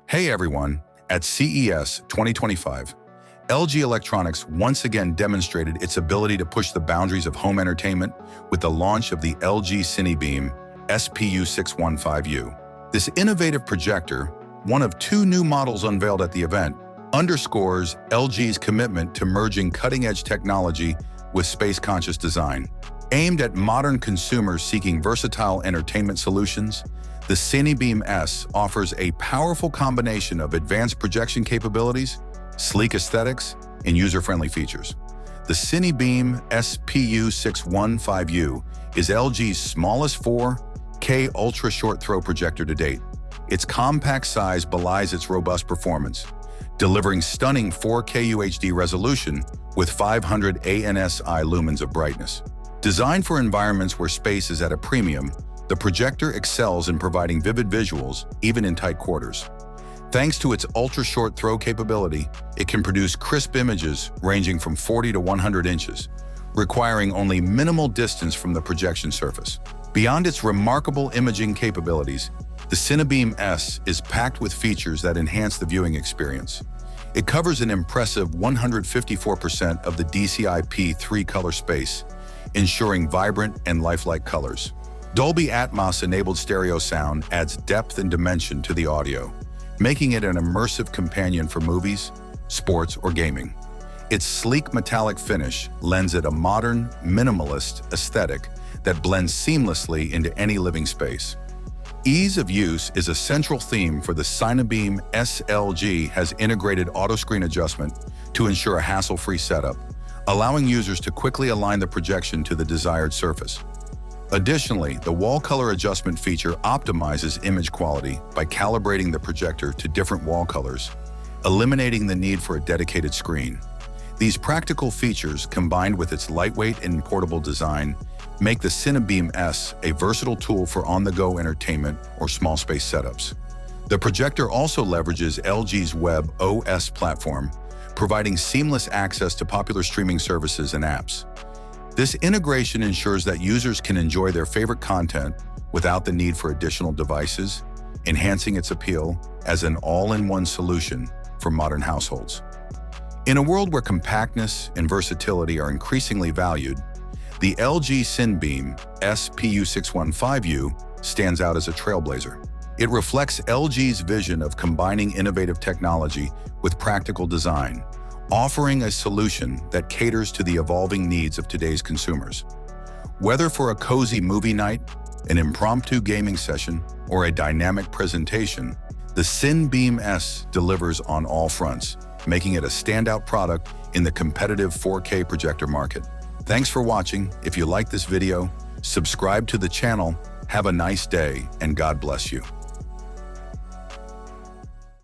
Hey everyone, at CES 2025, LG Electronics once again demonstrated its ability to push the boundaries of home entertainment with the launch of the LG CineBeam S PU615U. This innovative projector, one of two new models unveiled at the event, underscores LG's commitment to merging cutting-edge technology with space-conscious design. Aimed at modern consumers seeking versatile entertainment solutions, the CineBeam S offers a powerful combination of advanced projection capabilities, sleek aesthetics, and user-friendly features. The CineBeam S PU615U is LG's smallest 4K ultra-short-throw projector to date. Its compact size belies its robust performance, delivering stunning 4K UHD resolution with 500 ANSI lumens of brightness. Designed for environments where space is at a premium, the projector excels in providing vivid visuals, even in tight quarters. Thanks to its ultra-short throw capability, it can produce crisp images ranging from 40 to 100 inches, requiring only minimal distance from the projection surface. Beyond its remarkable imaging capabilities, the CineBeam S is packed with features that enhance the viewing experience. It covers an impressive 154% of the DCI-P3 color space, ensuring vibrant and lifelike colors. Dolby Atmos-enabled stereo sound adds depth and dimension to the audio, making it an immersive companion for movies, sports, or gaming. Its sleek metallic finish lends it a modern, minimalist aesthetic that blends seamlessly into any living space. Ease of use is a central theme for the CineBeam S. LG has integrated auto-screen adjustment to ensure a hassle-free setup, allowing users to quickly align the projection to the desired surface. Additionally, the wall color adjustment feature optimizes image quality by calibrating the projector to different wall colors, eliminating the need for a dedicated screen. These practical features, combined with its lightweight and portable design, make the CineBeam S a versatile tool for on-the-go entertainment or small space setups. The projector also leverages LG's Web OS platform, providing seamless access to popular streaming services and apps. This integration ensures that users can enjoy their favorite content without the need for additional devices, enhancing its appeal as an all-in-one solution for modern households. In a world where compactness and versatility are increasingly valued, the LG CineBeam S PU615U stands out as a trailblazer. It reflects LG's vision of combining innovative technology with practical design, offering a solution that caters to the evolving needs of today's consumers. Whether for a cozy movie night, an impromptu gaming session, or a dynamic presentation, the CineBeam S delivers on all fronts, making it a standout product in the competitive 4K projector market. Thanks for watching. If you like this video, subscribe to the channel. Have a nice day, and God bless you.